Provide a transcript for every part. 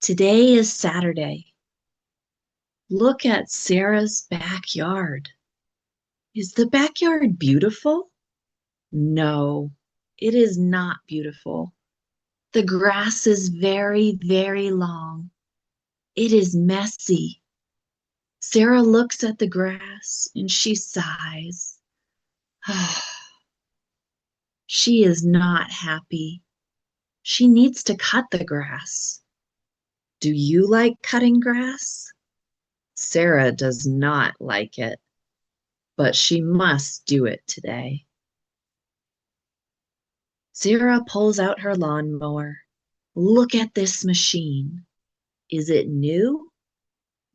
Today is Saturday. Look at Sarah's backyard. Is the backyard beautiful? No, it is not beautiful. The grass is very, very long. It is messy. Sarah looks at the grass and she sighs. She is not happy. She needs to cut the grass. Do you like cutting grass? Sarah does not like it, but she must do it today. Sarah pulls out her lawnmower. Look at this machine. Is it new?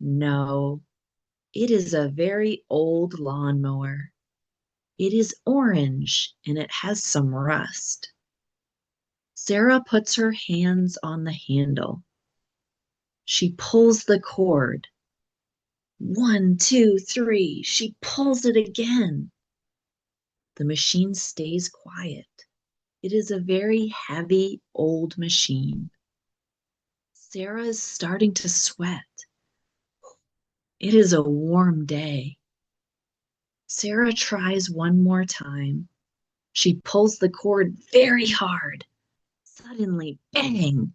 No, it is a very old lawnmower. It is orange and it has some rust. Sarah puts her hands on the handle. She pulls the cord. 1, 2, 3. She pulls it again. The machine stays quiet. It is a very heavy, old machine. Sarah is starting to sweat. It is a warm day. Sarah tries one more time. She pulls the cord very hard. Suddenly, bang!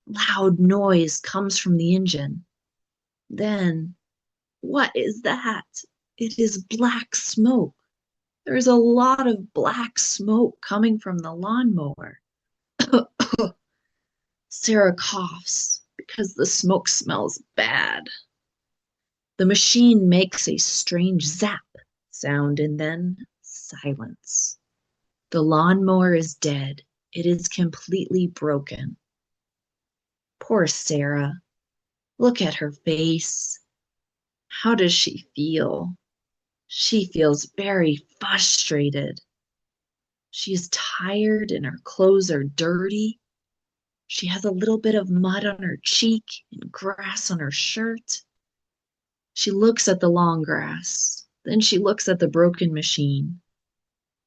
Loud noise comes from the engine. Then, what is that? It is black smoke. There's a lot of black smoke coming from the lawnmower. Sarah coughs because the smoke smells bad. The machine makes a strange zap sound and then silence. The lawnmower is dead. It is completely broken. Poor Sarah. Look at her face. How does she feel? She feels very frustrated. She is tired and her clothes are dirty. She has a little bit of mud on her cheek and grass on her shirt. She looks at the long grass. Then she looks at the broken machine.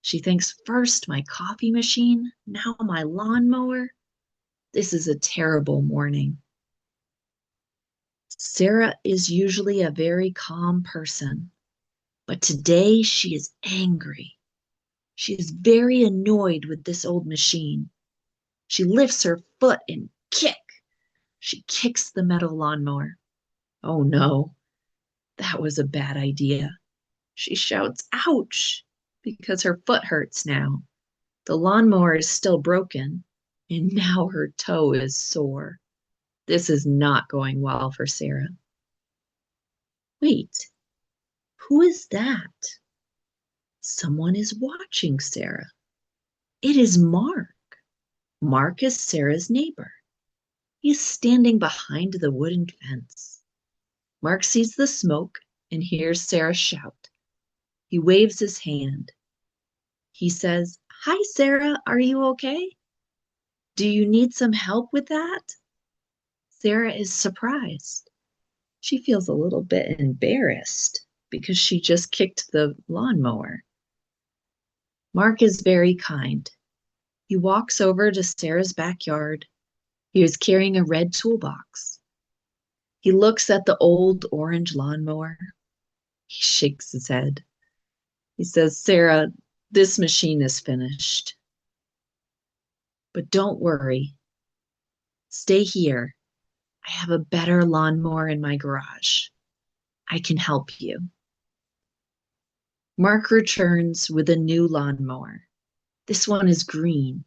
She thinks, first my coffee machine, now my lawnmower. This is a terrible morning. Sarah is usually a very calm person, but today she is angry. She is very annoyed with this old machine. She lifts her foot and kick. She kicks the metal lawnmower. Oh no, that was a bad idea. She shouts, ouch, because her foot hurts now. The lawnmower is still broken, and now her toe is sore. This is not going well for Sarah. Wait, who is that? Someone is watching Sarah. It is Mark. Mark is Sarah's neighbor. He is standing behind the wooden fence. Mark sees the smoke and hears Sarah shout. He waves his hand. He says, "Hi, Sarah, are you okay? Do you need some help with that?" Sarah is surprised. She feels a little bit embarrassed because she just kicked the lawnmower. Mark is very kind. He walks over to Sarah's backyard. He is carrying a red toolbox. He looks at the old orange lawnmower. He shakes his head. He says, "Sarah, this machine is finished. But don't worry. Stay here. I have a better lawnmower in my garage. I can help you." Mark returns with a new lawnmower. This one is green.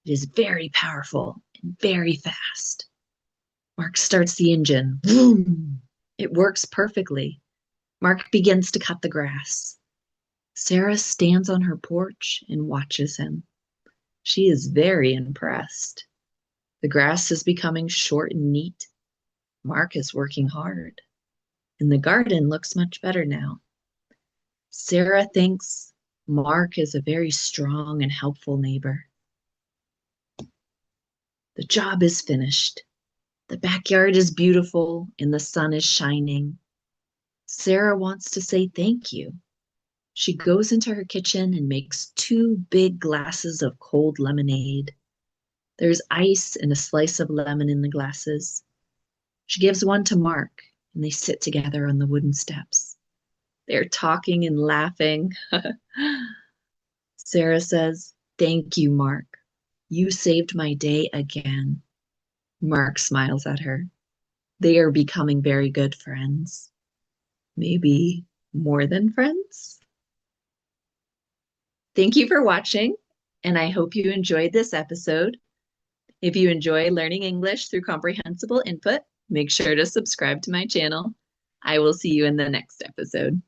It is very powerful and very fast. Mark starts the engine. Vroom! It works perfectly. Mark begins to cut the grass. Sarah stands on her porch and watches him. She is very impressed. The grass is becoming short and neat. Mark is working hard. And the garden looks much better now. Sarah thinks Mark is a very strong and helpful neighbor. The job is finished. The backyard is beautiful and the sun is shining. Sarah wants to say thank you. She goes into her kitchen and makes 2 big glasses of cold lemonade. There's ice and a slice of lemon in the glasses. She gives one to Mark, and they sit together on the wooden steps. They're talking and laughing. Sarah says, "Thank you, Mark. You saved my day again." Mark smiles at her. They are becoming very good friends. Maybe more than friends? Thank you for watching, and I hope you enjoyed this episode. If you enjoy learning English through comprehensible input, make sure to subscribe to my channel. I will see you in the next episode.